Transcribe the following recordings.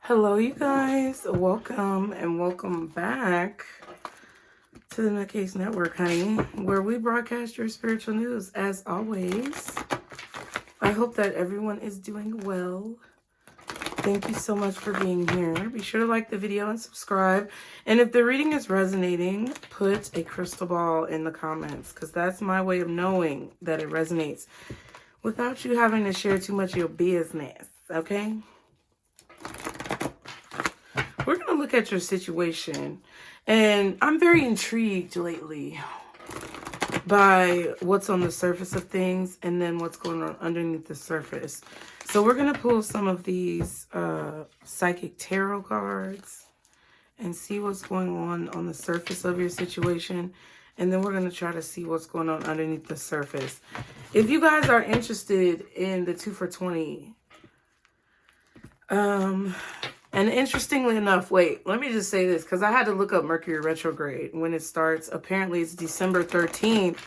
Hello, you guys. Welcome and welcome back to the NutCase Network, honey, where we broadcast your spiritual news as always. I hope that everyone is doing well. Thank you so much for being here. Be sure to like the video and subscribe. And if the reading is resonating, put a crystal ball in the comments because that's my way of knowing that it resonates without you having to share too much of your business, okay? We're going to look at your situation, and I'm very intrigued lately by what's on the surface of things and then what's going on underneath the surface. So we're going to pull some of these psychic tarot cards and see what's going on the surface of your situation, and then we're going to try to see what's going on underneath the surface. If you guys are interested in the 2 for 20, and interestingly enough, wait, let me just say this, because I had to look up Mercury retrograde when it starts. Apparently, it's December 13th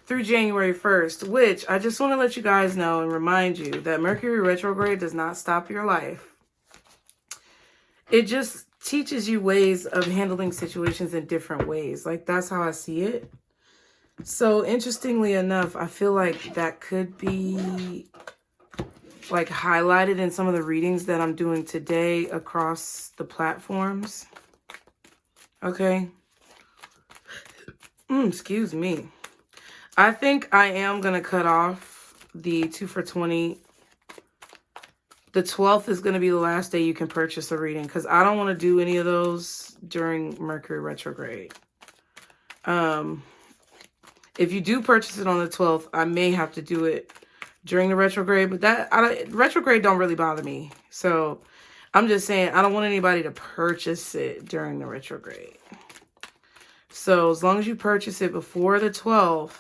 through January 1st, which I just want to let you guys know and remind you that Mercury retrograde does not stop your life. It just teaches you ways of handling situations in different ways. Like, that's how I see it. So, interestingly enough, I feel like that could be like highlighted in some of the readings that I'm doing today across the platforms. Okay. Excuse me. I think I am going to cut off the 2 for 20. The 12th is going to be the last day you can purchase a reading because I don't want to do any of those during Mercury retrograde. If you do purchase it on the 12th, I may have to do it during the retrograde, but retrograde don't really bother me. So I'm just saying I don't want anybody to purchase it during the retrograde. So as long as you purchase it before the 12th,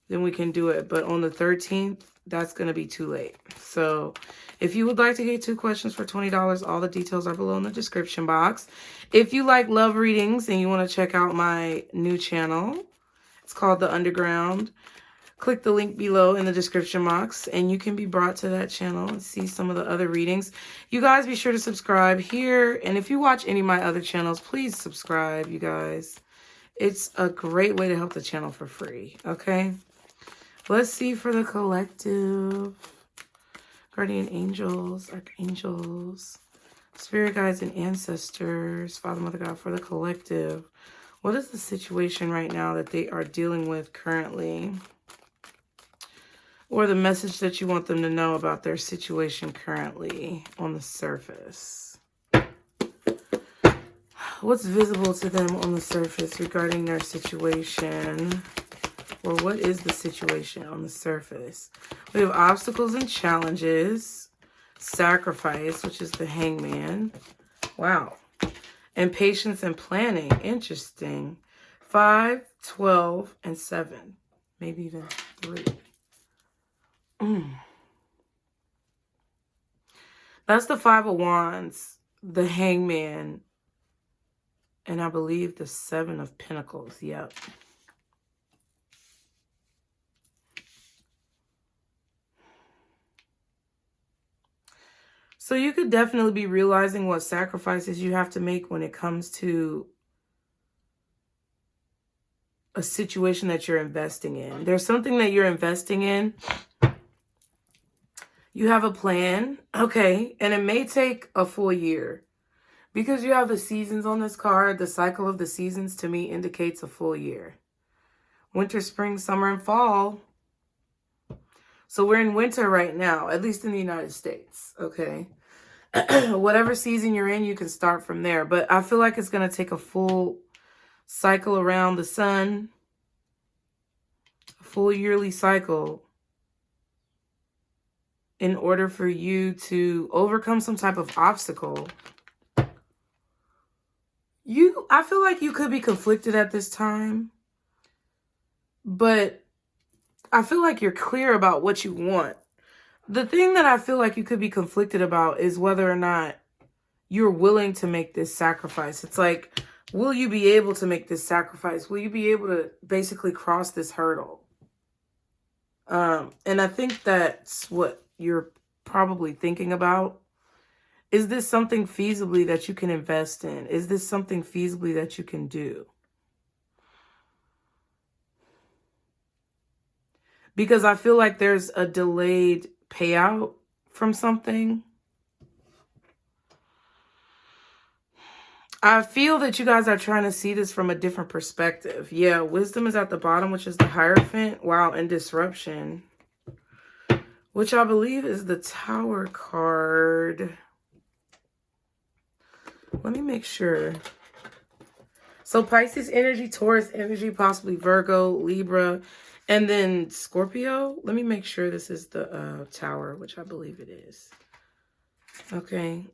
then we can do it. But on the 13th, that's going to be too late. So if you would like to get 2 questions for $20, all the details are below in the description box. If you like love readings and you want to check out my new channel, it's called The Underground. Click the link below in the description box and you can be brought to that channel and see some of the other readings. You guys be sure to subscribe here. And if you watch any of my other channels, please subscribe, you guys. It's a great way to help the channel for free, okay? Let's see for the collective. Guardian angels, archangels, spirit guides and ancestors, Father, Mother, God, for the collective. What is the situation right now that they are dealing with currently? Or the message that you want them to know about their situation currently on the surface. What's visible to them on the surface regarding their situation? Or what is the situation on the surface? We have obstacles and challenges. Sacrifice, which is the hangman. Wow. And patience and planning. Interesting. 5, 12, and 7. Maybe even 3. That's the 5 of Wands, the hangman, and I believe the 7 of Pentacles. Yep. So you could definitely be realizing what sacrifices you have to make when it comes to a situation that you're investing in. There's something that you're investing in. You have a plan, okay, and it may take a full year. Because you have the seasons on this card, the cycle of the seasons to me indicates a full year. Winter, spring, summer, and fall. So we're in winter right now, at least in the United States, okay? Whatever season you're in, you can start from there. But I feel like it's going to take a full cycle around the sun, a full yearly cycle, in order for you to overcome some type of obstacle. I feel like you could be conflicted at this time, but I feel like you're clear about what you want. The thing that I feel like you could be conflicted about is whether or not you're willing to make this sacrifice. It's like, will you be able to make this sacrifice? Will you be able to basically cross this hurdle? And I think that's what you're probably thinking about. Is this something feasibly that you can invest in? Is this something feasibly that you can do? Because I feel like there's a delayed payout from something. I feel that you guys are trying to see this from a different perspective. Yeah, wisdom is at the bottom, which is the Hierophant. Wow, and disruption, which I believe is the Tower card. Let me make sure. So Pisces energy, Taurus energy, possibly Virgo, Libra, and then Scorpio. Let me make sure this is the Tower, which I believe it is. Okay.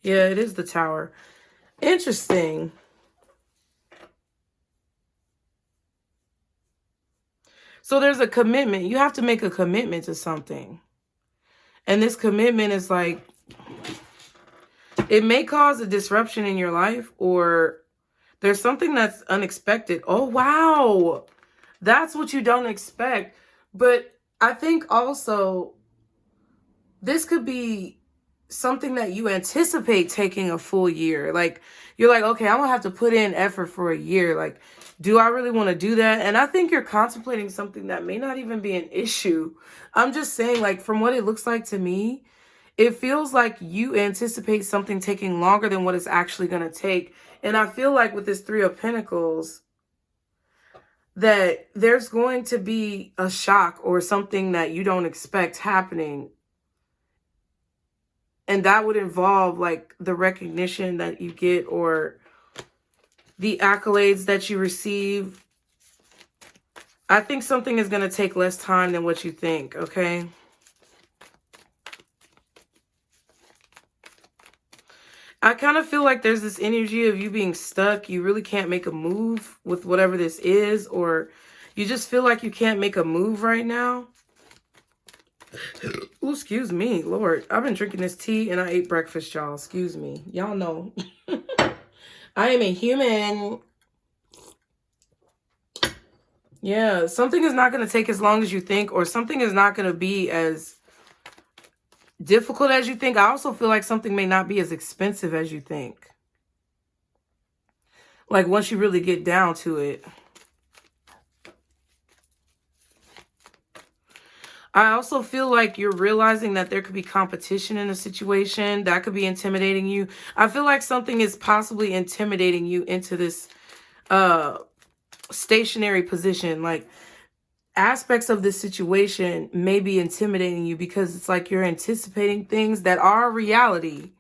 Yeah, it is the Tower. Interesting. So there's a commitment. You have to make a commitment to something. And this commitment is like, it may cause a disruption in your life, or there's something that's unexpected. Oh, wow. That's what you don't expect. But I think also this could be something that you anticipate taking a full year. Like, you're like, okay, I'm gonna have to put in effort for a year. Like, do I really want to do that? And I think you're contemplating something that may not even be an issue. I'm just saying, like, from what it looks like to me, it feels like you anticipate something taking longer than what it's actually going to take. And I feel like with this Three of Pentacles, that there's going to be a shock or something that you don't expect happening. And that would involve like the recognition that you get or the accolades that you receive. I think something is going to take less time than what you think, okay? I kind of feel like there's this energy of you being stuck. You really can't make a move with whatever this is, or you just feel like you can't make a move right now. Ooh, excuse me, Lord. I've been drinking this tea and I ate breakfast, y'all. Excuse me. Y'all know. I am a human. Yeah, something is not going to take as long as you think, or something is not going to be as difficult as you think. I also feel like something may not be as expensive as you think. Like once you really get down to it. I also feel like you're realizing that there could be competition in a situation that could be intimidating you. I feel like something is possibly intimidating you into this stationary position. Like aspects of this situation may be intimidating you because it's like you're anticipating things that are reality.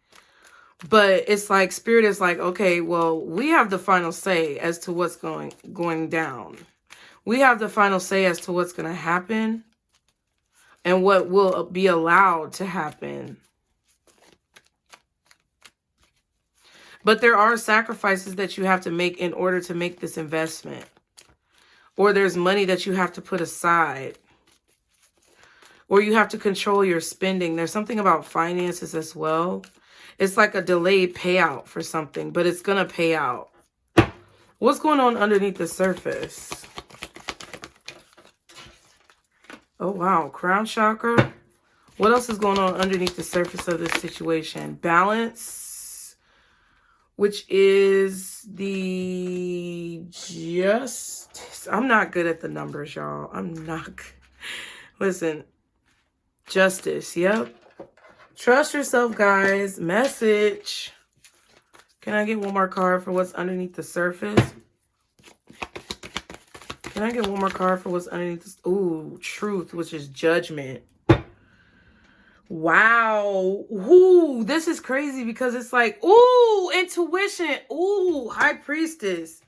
But it's like Spirit is like, okay, well, we have the final say as to what's going down. We have the final say as to what's going to happen and what will be allowed to happen. But there are sacrifices that you have to make in order to make this investment. Or there's money that you have to put aside. Or you have to control your spending. There's something about finances as well. It's like a delayed payout for something, but it's going to pay out. What's going on underneath the surface? Oh, wow. Crown chakra. What else is going on underneath the surface of this situation? Balance, which is the justice. I'm not good at the numbers, y'all. I'm not. Listen, justice. Yep. Trust yourself, guys. Message. Can I get one more card for what's underneath the surface? Can I get one more card for what's underneath this? Ooh, truth, which is judgment. Wow. Ooh, this is crazy because it's like, ooh, intuition. Ooh, high priestess,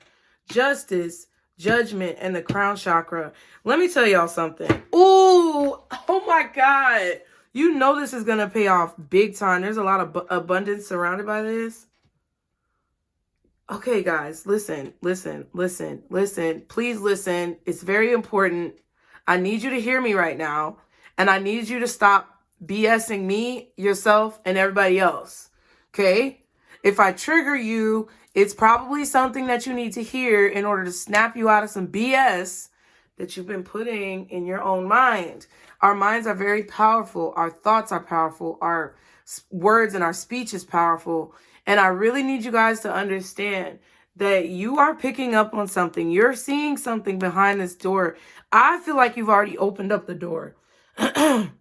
justice, judgment, and the crown chakra. Let me tell y'all something. Ooh, oh my God. You know this is going to pay off big time. There's a lot of abundance surrounded by this. Okay, guys, listen. Please listen. It's very important. I need you to hear me right now. And I need you to stop BSing me, yourself, and everybody else. Okay? If I trigger you, it's probably something that you need to hear in order to snap you out of some BS that you've been putting in your own mind. Our minds are very powerful. Our thoughts are powerful. Our words and our speech is powerful. And I really need you guys to understand that you are picking up on something. You're seeing something behind this door. I feel like you've already opened up the door. And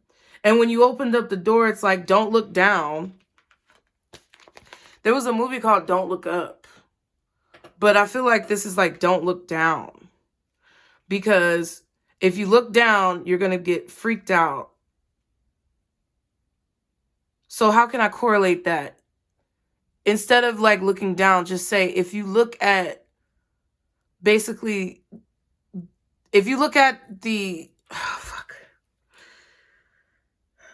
when you opened up the door, it's like, don't look down. There was a movie called Don't Look Up. But I feel like this is like, don't look down. Because if you look down, you're going to get freaked out. So how can I correlate that? Instead of like looking down, just say, if you look at, basically, if you look at the,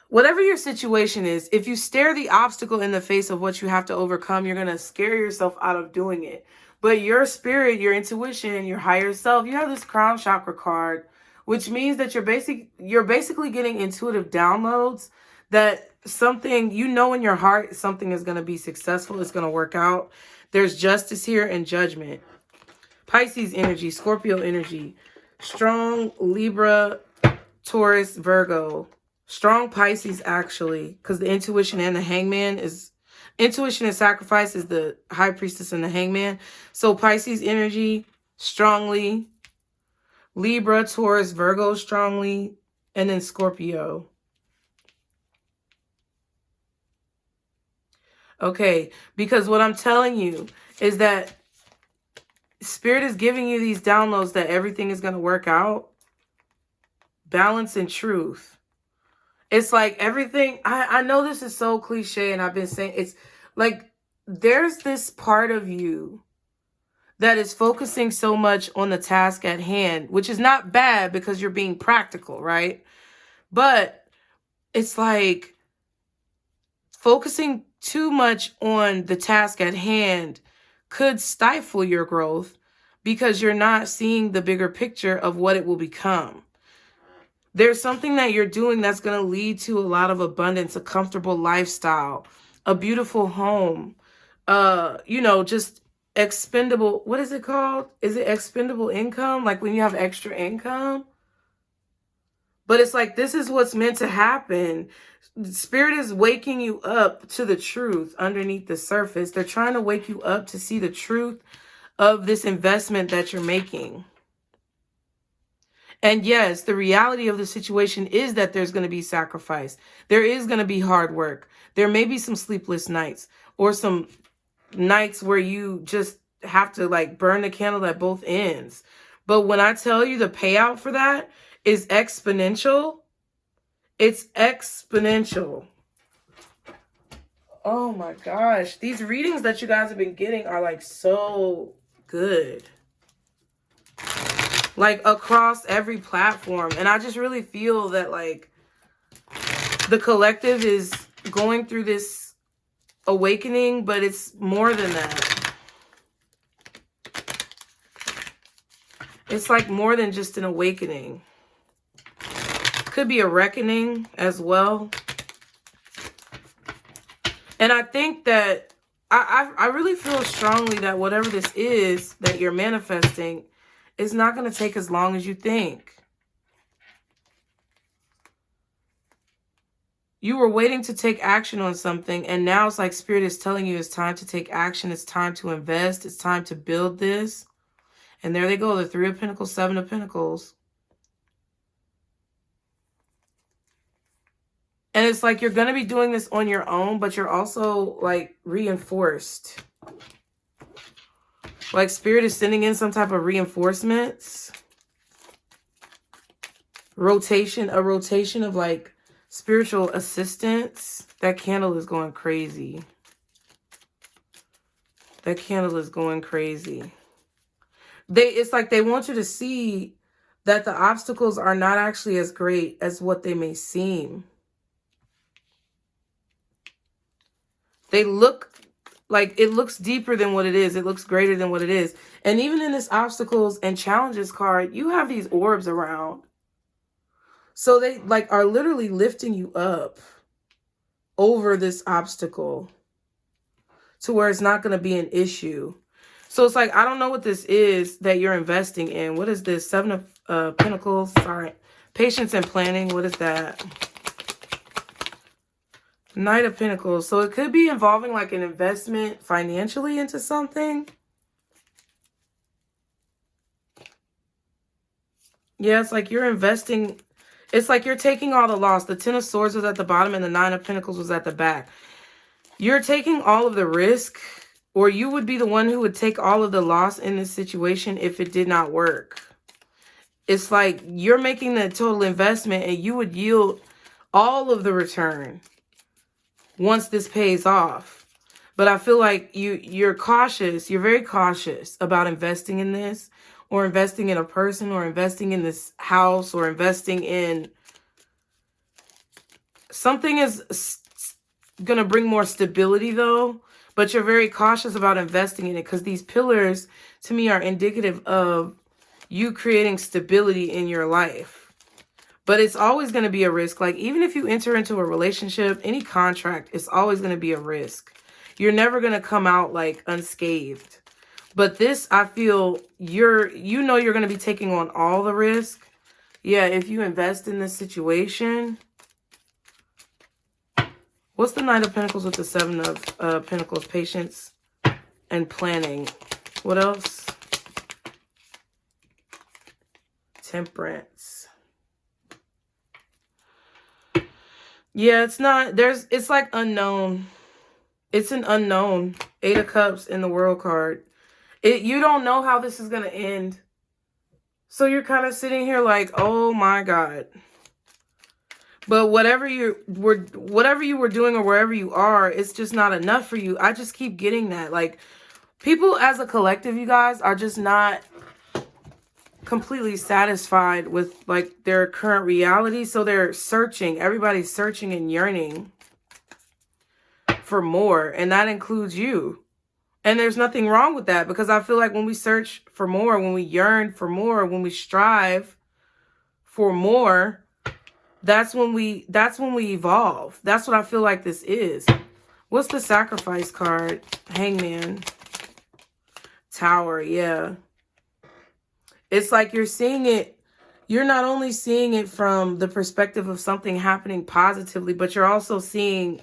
whatever your situation is, if you stare the obstacle in the face of what you have to overcome, you're going to scare yourself out of doing it. But your spirit, your intuition, your higher self, you have this crown chakra card, which means that you're basically getting intuitive downloads that something, you know, in your heart, something is going to be successful. It's going to work out. There's justice here and judgment. Pisces energy, Scorpio energy, strong Libra, Taurus, Virgo. Strong Pisces, actually, because the intuition and the hangman is... Intuition and sacrifice is the high priestess and the hangman. So Pisces energy, strongly. Libra, Taurus, Virgo, strongly. And then Scorpio. Okay, because what I'm telling you is that Spirit is giving you these downloads that everything is going to work out. Balance and truth. It's like everything, I know this is so cliche and I've been saying, it's like there's this part of you that is focusing so much on the task at hand, which is not bad because you're being practical, right? But it's like focusing too much on the task at hand could stifle your growth because you're not seeing the bigger picture of what it will become. There's something that you're doing that's going to lead to a lot of abundance, a comfortable lifestyle, a beautiful home, you know, just expendable. What is it called? Is it expendable income? Like when you have extra income? But it's like, this is what's meant to happen. Spirit is waking you up to the truth underneath the surface. They're trying to wake you up to see the truth of this investment that you're making. And yes, the reality of the situation is that there's going to be sacrifice. There is going to be hard work. There may be some sleepless nights or some nights where you just have to like burn the candle at both ends. But when I tell you the payout for that is exponential, it's exponential. Oh my gosh. These readings that you guys have been getting are like so good. Like across every platform. And I just really feel that like the collective is going through this awakening, but it's more than that. It's like more than just an awakening. Could be a reckoning as well. And I think that I really feel strongly that whatever this is that you're manifesting, it's not going to take as long as you think. You were waiting to take action on something, and now it's like Spirit is telling you it's time to take action. It's time to invest. It's time to build this. And there they go, the Three of Pentacles, Seven of Pentacles. And it's like you're going to be doing this on your own, but you're also like reinforced. Like Spirit is sending in some type of reinforcements. A rotation of like spiritual assistance. That candle is going crazy. That candle is going crazy. It's like they want you to see that the obstacles are not actually as great as what they may seem. They look like it looks deeper than what it is. It looks greater than what it is. And even in this obstacles and challenges card, you have these orbs around. So they like are literally lifting you up over this obstacle to where it's not going to be an issue. So it's like, I don't know what this is that you're investing in. What is this? Seven of Pentacles. Sorry. Patience and planning. What is that? Knight of Pentacles. So it could be involving like an investment financially into something. Yeah, it's like you're investing. It's like you're taking all the loss. The Ten of Swords was at the bottom and the Nine of Pentacles was at the back. You're taking all of the risk, or you would be the one who would take all of the loss in this situation if it did not work. It's like you're making the total investment and you would yield all of the return once this pays off. But I feel like you're cautious. You're very cautious about investing in this, or investing in a person, or investing in this house, or investing in something is going to bring more stability though. But you're very cautious about investing in it because these pillars to me are indicative of you creating stability in your life. But it's always going to be a risk. Like even if you enter into a relationship, any contract, it's always going to be a risk. You're never going to come out like unscathed. But this, I feel you're going to be taking on all the risk. Yeah, if you invest in this situation. What's the Knight of Pentacles with the Seven of Pentacles? Patience and planning. What else? Temperance. Yeah, it's not, it's like unknown. It's an unknown. Eight of Cups in the World card. You don't know how this is going to end. So you're kind of sitting here like, oh my God. But whatever you were doing or wherever you are, it's just not enough for you. I just keep getting that. Like people as a collective, you guys, are just not completely satisfied with like their current reality. So they're searching. Everybody's searching and yearning for more. And that includes you. And there's nothing wrong with that, because I feel like when we search for more, when we yearn for more, when we strive for more, that's when we evolve. That's what I feel like this is. What's the Sacrifice card? Hangman. Tower, yeah. It's like you're seeing it. You're not only seeing it from the perspective of something happening positively, but you're also seeing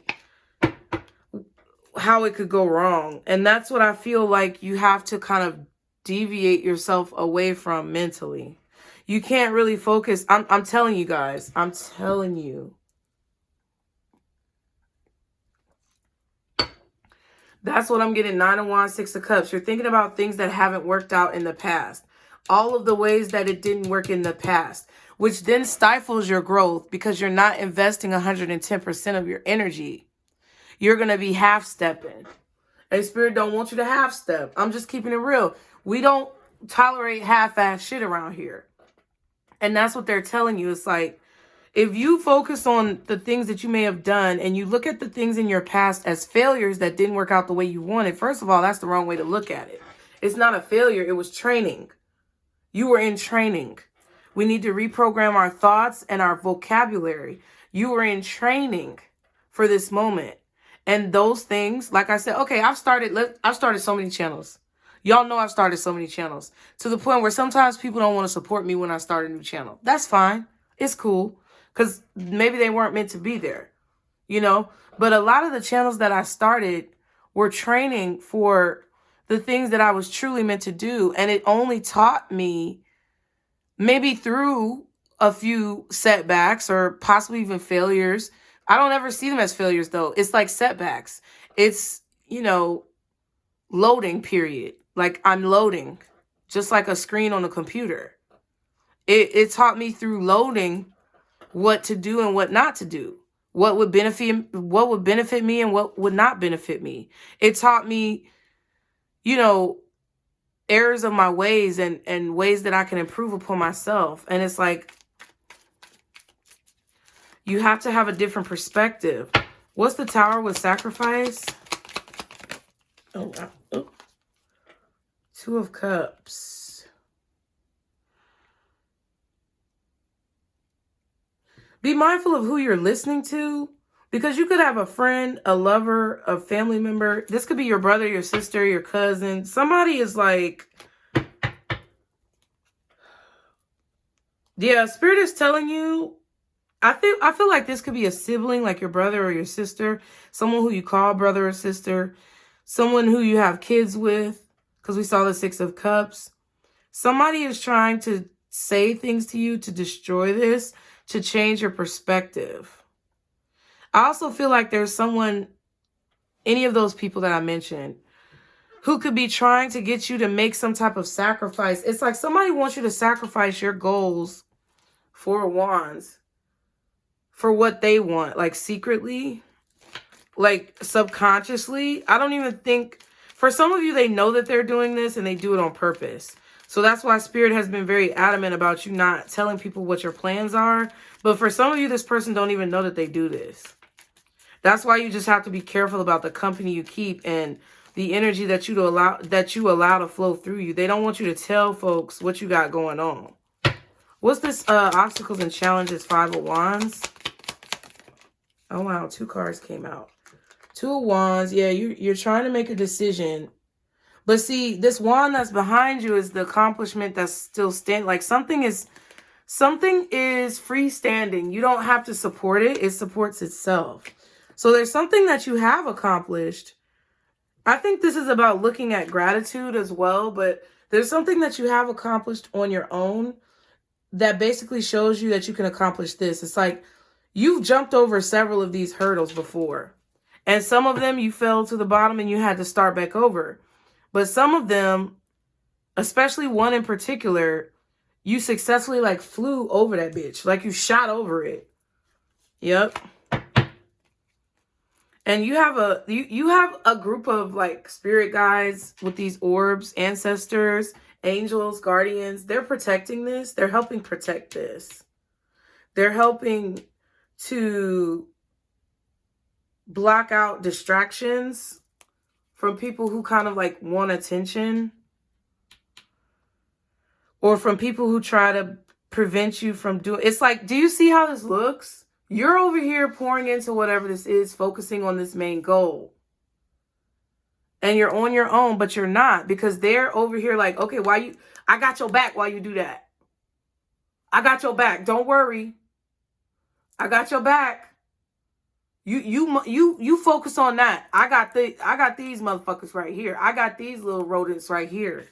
how it could go wrong. And that's what I feel like you have to kind of deviate yourself away from mentally. You can't really focus. I'm telling you guys. I'm telling you. That's what I'm getting. Nine of Wands, Six of Cups. You're thinking about things that haven't worked out in the past. All of the ways that it didn't work in the past, which then stifles your growth because you're not investing 110% of your energy. You're going to be half-stepping. And Spirit don't want you to half-step. I'm just keeping it real. We don't tolerate half-ass shit around here. And that's what they're telling you. It's like, if you focus on the things that you may have done and you look at the things in your past as failures that didn't work out the way you wanted, first of all, that's the wrong way to look at it. It's not a failure. It was training. You were in training. We need to reprogram our thoughts and our vocabulary. You were in training for this moment. And those things, like I said, okay, I've started so many channels. Y'all know I've started so many channels to the point where sometimes people don't want to support me when I start a new channel. That's fine. It's cool. Because maybe they weren't meant to be there, you know. But a lot of the channels that I started were training for the things that I was truly meant to do. And it only taught me, maybe through a few setbacks or possibly even failures. I don't ever see them as failures, though. It's like setbacks. It's, you know, loading period. Like I'm loading, just like a screen on a computer. It taught me through loading what to do and what not to do. What would benefit me and what would not benefit me. It taught me, you know, errors of my ways and ways that I can improve upon myself. And it's like, you have to have a different perspective. What's the Tower with Sacrifice? Oh, wow. Oh. Two of Cups. Be mindful of who you're listening to, Because you could have a friend, a lover, a family member. This could be your brother, your sister, your cousin. Somebody is like, yeah, Spirit is telling you, I feel like this could be a sibling, like your brother or your sister, someone who you call brother or sister, someone who you have kids with, because we saw the 6 of Cups. Somebody is trying to say things to you to destroy this, to change your perspective. I also feel like there's someone, any of those people that I mentioned, who could be trying to get you to make some type of sacrifice. It's like somebody wants you to sacrifice your goals, 4 of Wands, for what they want, like secretly, like subconsciously. I don't even think, for some of you, they know that they're doing this and they do it on purpose. So that's why Spirit has been very adamant about you not telling people what your plans are. But for some of you, this person don't even know that they do this. That's why you just have to be careful about the company you keep and the energy that you allow to flow through you. They don't want you to tell folks what you got going on. What's this? Obstacles and challenges, 5 of Wands. Oh, wow. 2 cards came out. 2 of Wands. Yeah, you're trying to make a decision. But see, this wand that's behind you is the accomplishment that's still standing. Like something is freestanding. You don't have to support it. It supports itself. So there's something that you have accomplished. I think this is about looking at gratitude as well. But there's something that you have accomplished on your own that basically shows you that you can accomplish this. It's like you've jumped over several of these hurdles before. And some of them you fell to the bottom and you had to start back over. But some of them, especially one in particular, you successfully like flew over that bitch. Like you shot over it. Yep. And you have a group of like spirit guides with these orbs, ancestors, angels, guardians. They're protecting this. They're helping protect this. They're helping to block out distractions from people who kind of like want attention, or from people who try to prevent you from doing. It's like, do you see how this looks? You're over here pouring into whatever this is, focusing on this main goal. And you're on your own, but you're not, because they're over here like, okay, I got your back while you do that. I got your back. Don't worry. I got your back. You focus on that. I got these motherfuckers right here. I got these little rodents right here.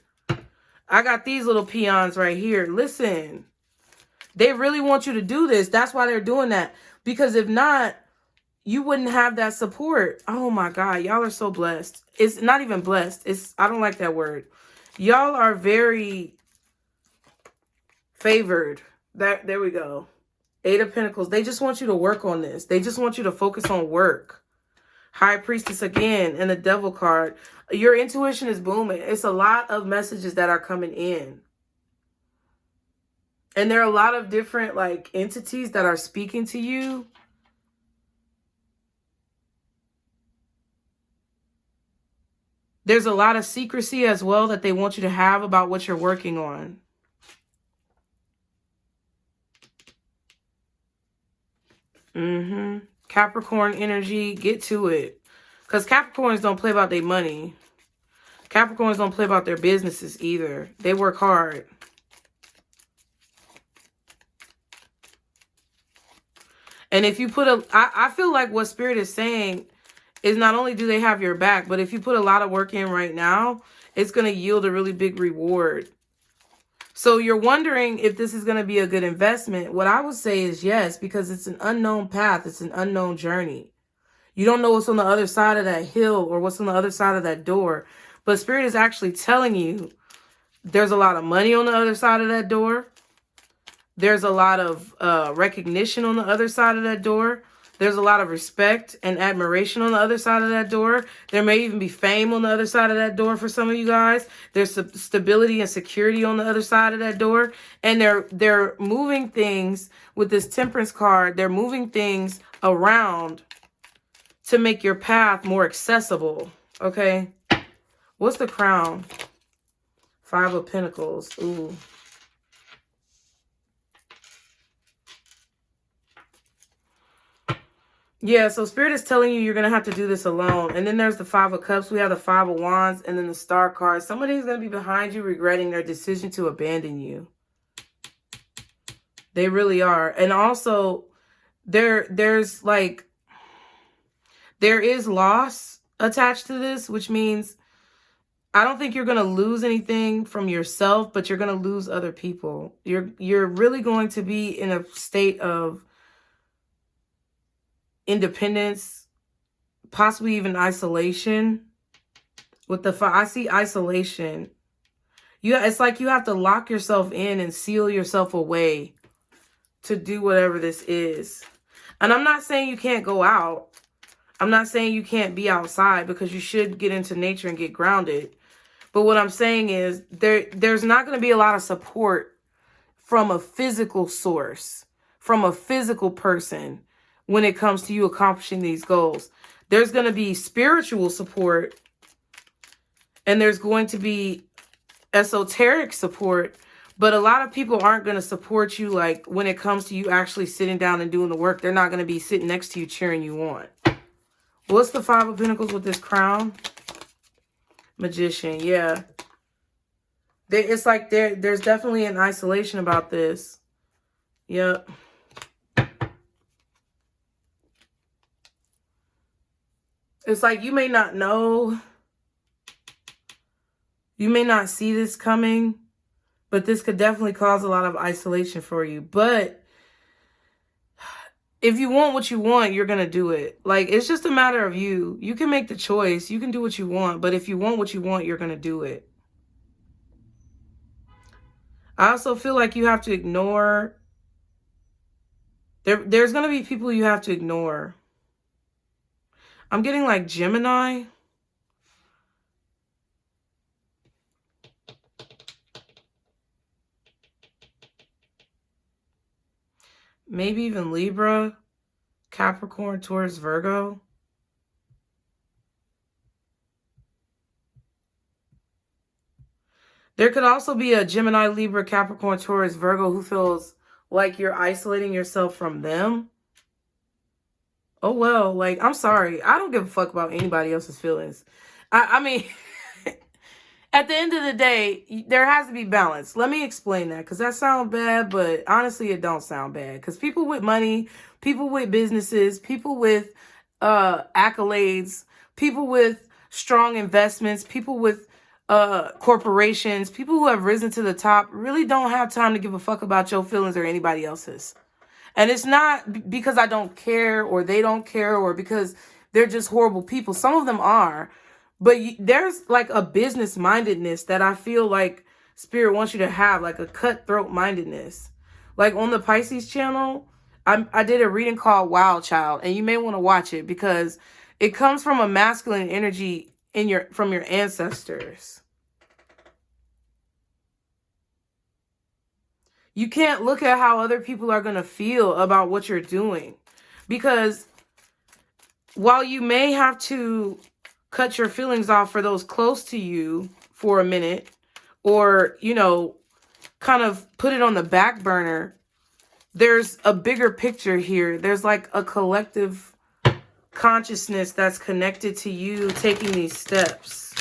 I got these little peons right here. Listen, they really want you to do this. That's why they're doing that. Because if not, you wouldn't have that support. Oh my God, y'all are so blessed. It's not even blessed. I don't like that word. Y'all are very favored. There we go. 8 of Pentacles. They just want you to work on this. They just want you to focus on work. High Priestess again, and the Devil card. Your intuition is booming. It's a lot of messages that are coming in. And there are a lot of different like entities that are speaking to you. There's a lot of secrecy as well that they want you to have about what you're working on. Capricorn energy, get to it. Because Capricorns don't play about their money. Capricorns don't play about their businesses either. They work hard. And if you put I feel like what Spirit is saying is not only do they have your back, but if you put a lot of work in right now, it's going to yield a really big reward. So you're wondering if this is going to be a good investment. What I would say is yes, because it's an unknown path. It's an unknown journey. You don't know what's on the other side of that hill or what's on the other side of that door. But Spirit is actually telling you there's a lot of money on the other side of that door. There's a lot of recognition on the other side of that door. There's a lot of respect and admiration on the other side of that door. There may even be fame on the other side of that door for some of you guys. There's stability and security on the other side of that door. And they're moving things with this Temperance card. They're moving things around to make your path more accessible. Okay. What's the Crown? 5 of Pentacles. Ooh. Yeah, so Spirit is telling you you're going to have to do this alone. And then there's the Five of Cups. We have the Five of Wands and then the Star card. Somebody's going to be behind you regretting their decision to abandon you. They really are. And also, there's like, there is loss attached to this, which means I don't think you're going to lose anything from yourself, but you're going to lose other people. You're really going to be in a state of independence, possibly even isolation. With the I see isolation. It's like you have to lock yourself in and seal yourself away to do whatever this is. And I'm not saying you can't go out. I'm not saying you can't be outside, because you should get into nature and get grounded. But what I'm saying is there's not going to be a lot of support from a physical source, from a physical person when it comes to you accomplishing these goals. There's going to be spiritual support, and there's going to be esoteric support, but a lot of people aren't going to support you like when it comes to you actually sitting down and doing the work. They're not going to be sitting next to you cheering you on. What's the Five of Pentacles with this crown? Magician, yeah. It's like there's definitely an isolation about this. Yep. It's like you may not know. You may not see this coming, but this could definitely cause a lot of isolation for you. But if you want what you want, you're going to do it. Like, it's just a matter of you. You can make the choice. You can do what you want. But if you want what you want, you're going to do it. I also feel like you have to ignore. There's going to be people you have to ignore. I'm getting like Gemini. Maybe even Libra, Capricorn, Taurus, Virgo. There could also be a Gemini, Libra, Capricorn, Taurus, Virgo who feels like you're isolating yourself from them. Oh, well, like, I'm sorry. I don't give a fuck about anybody else's feelings. I mean, at the end of the day, there has to be balance. Let me explain that, because that sounds bad, but honestly, it don't sound bad. Because people with money, people with businesses, people with accolades, people with strong investments, people with corporations, people who have risen to the top really don't have time to give a fuck about your feelings or anybody else's. And it's not because I don't care or they don't care or because they're just horrible people. Some of them are. But there's like a business mindedness that I feel like Spirit wants you to have, like a cutthroat mindedness. Like on the Pisces channel, I did a reading called Wild Child, and you may want to watch it because it comes from a masculine energy from your ancestors. You can't look at how other people are going to feel about what you're doing, because while you may have to cut your feelings off for those close to you for a minute, or, you know, kind of put it on the back burner, there's a bigger picture here. There's like a collective consciousness that's connected to you taking these steps.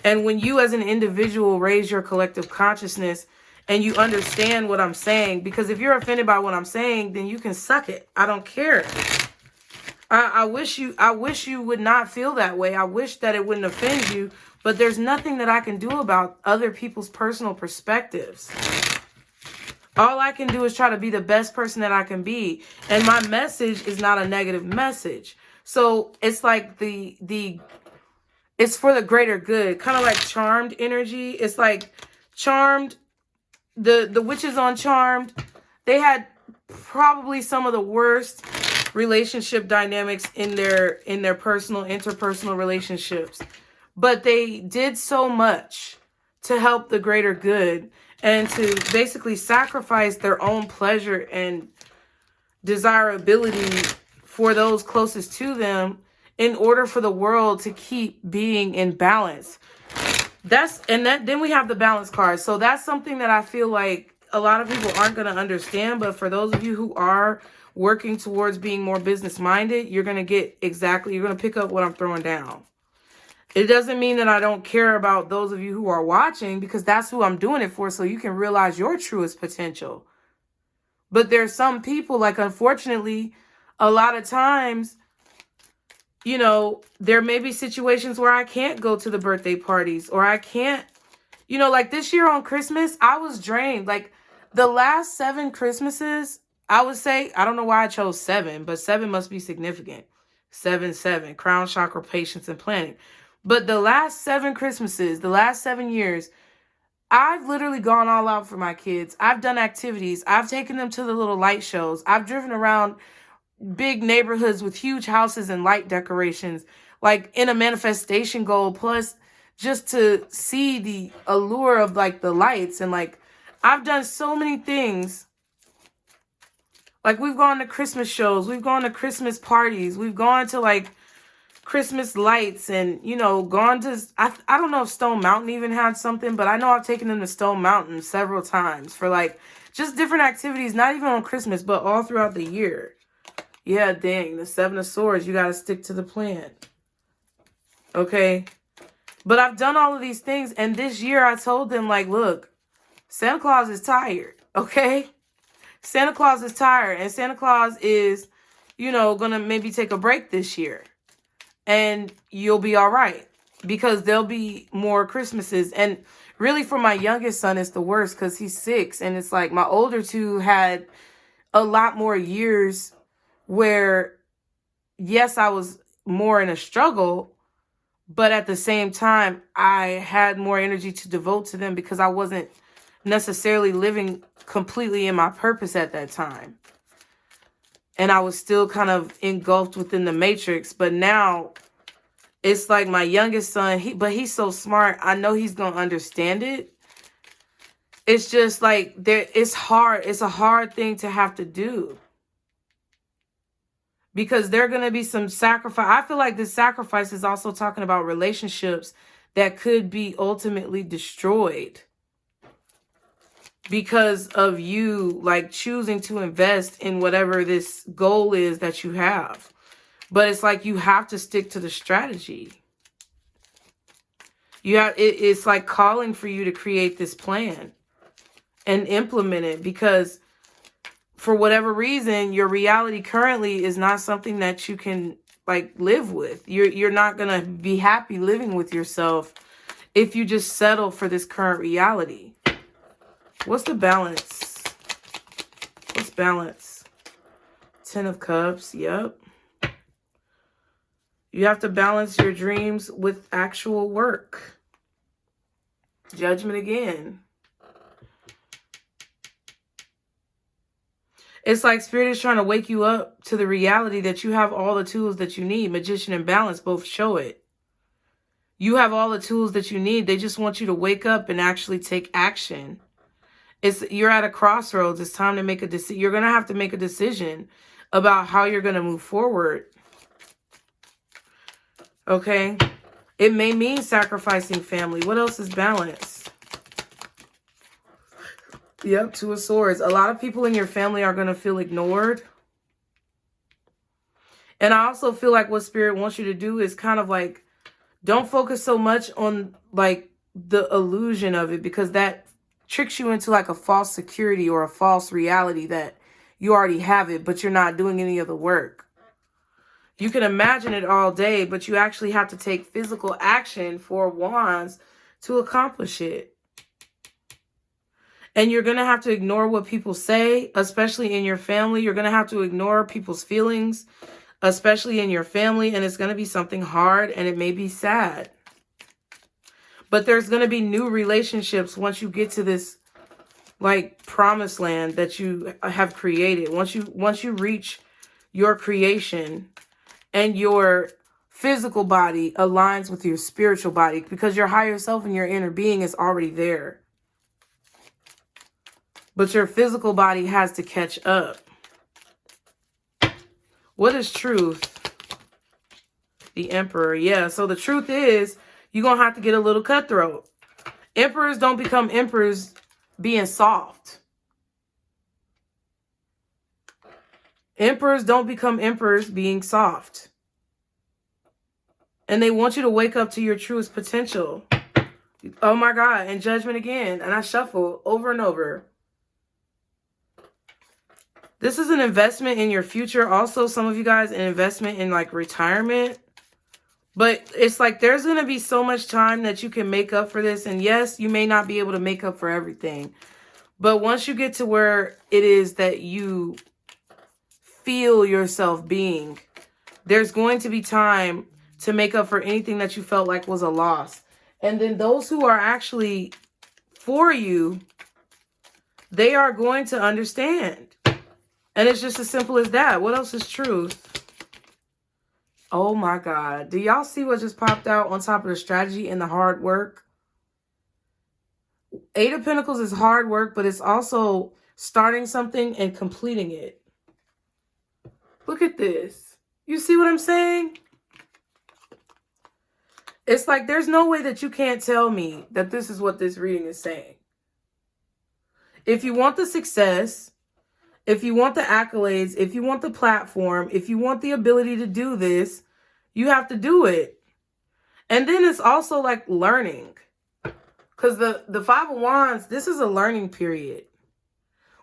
And when you as an individual raise your collective consciousness and you understand what I'm saying, because if you're offended by what I'm saying, then you can suck it. I don't care. I wish you would not feel that way. I wish that it wouldn't offend you, but there's nothing that I can do about other people's personal perspectives. All I can do is try to be the best person that I can be. And my message is not a negative message. So it's like it's for the greater good, kind of like Charmed energy. It's like Charmed, the witches on Charmed, they had probably some of the worst relationship dynamics in their interpersonal relationships, but they did so much to help the greater good and to basically sacrifice their own pleasure and desirability for those closest to them in order for the world to keep being in balance. Then we have the balance card. So that's something that I feel like a lot of people aren't going to understand, but for those of you who are working towards being more business minded, you're going to get exactly, you're going to pick up what I'm throwing down. It doesn't mean that I don't care about those of you who are watching, because that's who I'm doing it for, so you can realize your truest potential. But there's some people, like, unfortunately, a lot of times, you know, there may be situations where I can't go to the birthday parties, or I can't, you know, like this year on Christmas, I was drained. Like the last 7 Christmases, I would say, I don't know why I chose 7, but 7 must be significant. 7, crown chakra, patience, and planning. But the last 7 Christmases, the last 7 years, I've literally gone all out for my kids. I've done activities. I've taken them to the little light shows. I've driven around big neighborhoods with huge houses and light decorations, like in a manifestation goal, plus just to see the allure of like the lights. And like, I've done so many things. Like, we've gone to Christmas shows, we've gone to Christmas parties, we've gone to like Christmas lights, and, you know, gone to, I don't know if Stone Mountain even had something, but I know I've taken them to Stone Mountain several times for like just different activities, not even on Christmas, but all throughout the year. Yeah, dang, the 7 of Swords, you got to stick to the plan. Okay. But I've done all of these things, and this year I told them, like, look, Santa Claus is tired, okay? Santa Claus is tired, and Santa Claus is, you know, going to maybe take a break this year. And you'll be all right, because there'll be more Christmases. And really, for my youngest son, it's the worst because he's 6. And it's like my older 2 had a lot more years where, yes, I was more in a struggle, but at the same time, I had more energy to devote to them because I wasn't necessarily living completely in my purpose at that time. And I was still kind of engulfed within the matrix. But now it's like my youngest son, but he's so smart. I know he's going to understand it. It's just like, it's hard. It's a hard thing to have to do. Because there are going to be some sacrifice. I feel like this sacrifice is also talking about relationships that could be ultimately destroyed because of you, like, choosing to invest in whatever this goal is that you have. But it's like you have to stick to the strategy. It's like calling for you to create this plan and implement it, because for whatever reason, your reality currently is not something that you can like live with. You're not going to be happy living with yourself if you just settle for this current reality. What's the balance? What's balance? 10 of Cups. Yep. You have to balance your dreams with actual work. Judgment again. It's like Spirit is trying to wake you up to the reality that you have all the tools that you need. Magician and Balance both show it. You have all the tools that you need. They just want you to wake up and actually take action. You're at a crossroads. It's time to make a decision. You're going to have to make a decision about how you're going to move forward. Okay? It may mean sacrificing family. What else is balance? Yep, 2 of Swords. A lot of people in your family are going to feel ignored. And I also feel like what Spirit wants you to do is kind of like, don't focus so much on like the illusion of it, because that tricks you into like a false security or a false reality that you already have it, but you're not doing any of the work. You can imagine it all day, but you actually have to take physical action for Wands to accomplish it. And you're going to have to ignore what people say, especially in your family. You're going to have to ignore people's feelings, especially in your family. And it's going to be something hard, and it may be sad. But there's going to be new relationships once you get to this like promised land that you have created. Once you reach your creation and your physical body aligns with your spiritual body, because your higher self and your inner being is already there. But your physical body has to catch up. What is truth? The Emperor. Yeah, so the truth is you're going to have to get a little cutthroat. Emperors don't become emperors being soft. Emperors don't become emperors being soft. And they want you to wake up to your truest potential. Oh my God. And Judgment again. And I shuffle over and over. This is an investment in your future. Also, some of you guys, an investment in like retirement. But it's like there's going to be so much time that you can make up for this. And yes, you may not be able to make up for everything. But once you get to where it is that you feel yourself being, there's going to be time to make up for anything that you felt like was a loss. And then those who are actually for you, they are going to understand. And it's just as simple as that. What else is truth? Oh my God. Do y'all see what just popped out on top of the strategy and the hard work? Eight of Pentacles is hard work, but it's also starting something and completing it. Look at this. You see what I'm saying? It's like there's no way that you can't tell me that this is what this reading is saying. If you want the success, if you want the accolades, if you want the platform, if you want the ability to do this, you have to do it. And then it's also like learning. Because the Five of Wands, this is a learning period.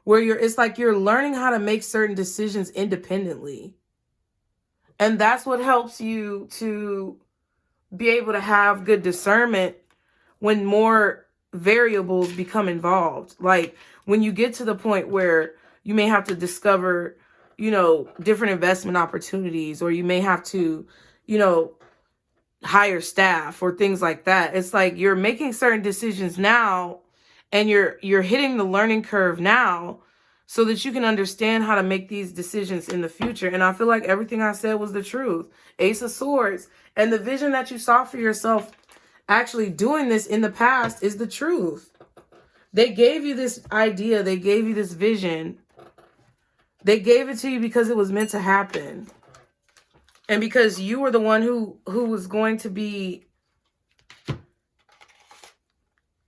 Where it's like you're learning how to make certain decisions independently. And that's what helps you to be able to have good discernment when more variables become involved. Like when you get to the point where you may have to discover, you know, different investment opportunities, or you may have to, you know, hire staff or things like that. It's like you're making certain decisions now and you're hitting the learning curve now so that you can understand how to make these decisions in the future. And I feel like everything I said was the truth. Ace of Swords. And the vision that you saw for yourself actually doing this in the past is the truth. They gave you this idea. They gave you this vision. They gave it to you because it was meant to happen. And because you were the one who was going to be,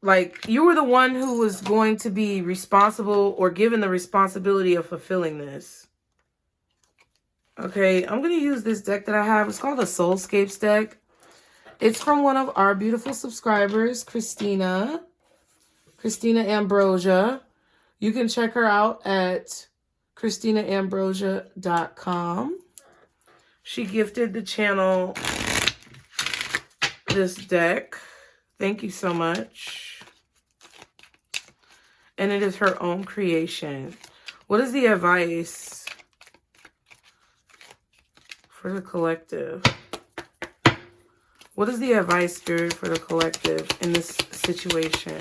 like, you were the one who was going to be responsible or given the responsibility of fulfilling this. Okay, I'm going to use this deck that I have. It's called the Soulscape deck. It's from one of our beautiful subscribers, Christina Ambrosia. You can check her out at ChristinaAmbrosia.com. She gifted the channel this deck. Thank you so much. And it is her own creation. What is the advice for the collective? What is the advice, Spirit, for the collective in this situation?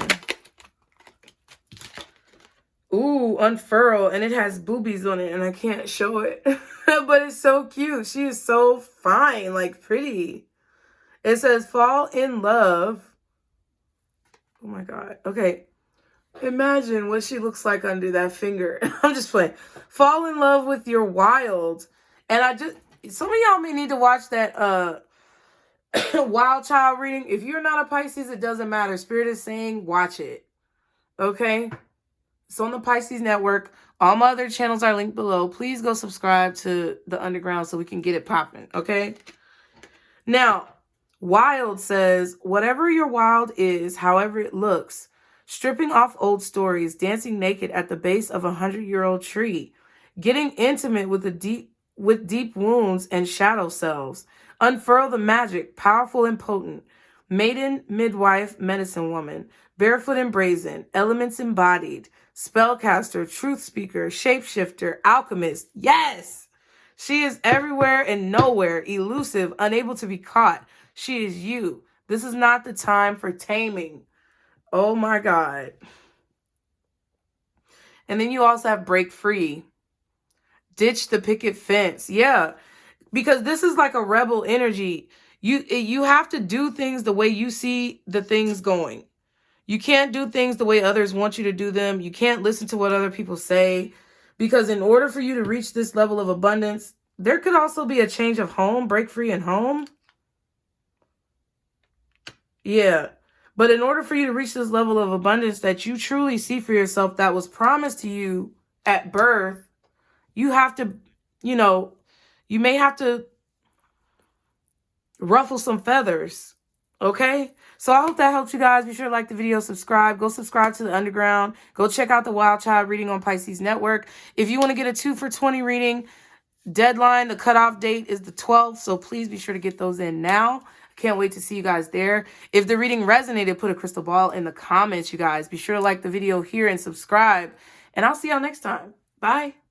Ooh, unfurl. And it has boobies on it and I can't show it. But it's so cute. She is so fine, like pretty. It says fall in love. Oh my God. Okay. Imagine what she looks like under that finger. I'm just playing. Fall in love with your wild. And some of y'all may need to watch that wild child reading. If you're not a Pisces, it doesn't matter. Spirit is saying watch it. Okay? It's on the Pisces Network. All my other channels are linked below. Please go subscribe to the Underground so we can get it popping, okay? Now, Wild says, whatever your wild is, however it looks, stripping off old stories, dancing naked at the base of a 100-year-old tree, getting intimate with deep wounds and shadow selves, unfurl the magic, powerful and potent, maiden, midwife, medicine woman, barefoot and brazen, elements embodied, spellcaster, truth speaker, shapeshifter, alchemist. Yes! She is everywhere and nowhere, elusive, unable to be caught. She is you. This is not the time for taming. Oh my God. And then you also have break free. Ditch the picket fence. Yeah. Because this is like a rebel energy. You have to do things the way you see the things going. You can't do things the way others want you to do them. You can't listen to what other people say. Because in order for you to reach this level of abundance, there could also be a change of home, break free in home. Yeah. But in order for you to reach this level of abundance that you truly see for yourself that was promised to you at birth, you have to you know, you may have to ruffle some feathers. Okay? So I hope that helps you guys. Be sure to like the video, subscribe. Go subscribe to the Underground. Go check out the Wild Child reading on Pisces Network. If you want to get a 2 for 20 reading, deadline, the cutoff date is the 12th. So please be sure to get those in now. Can't wait to see you guys there. If the reading resonated, put a crystal ball in the comments, you guys. Be sure to like the video here and subscribe. And I'll see y'all next time. Bye.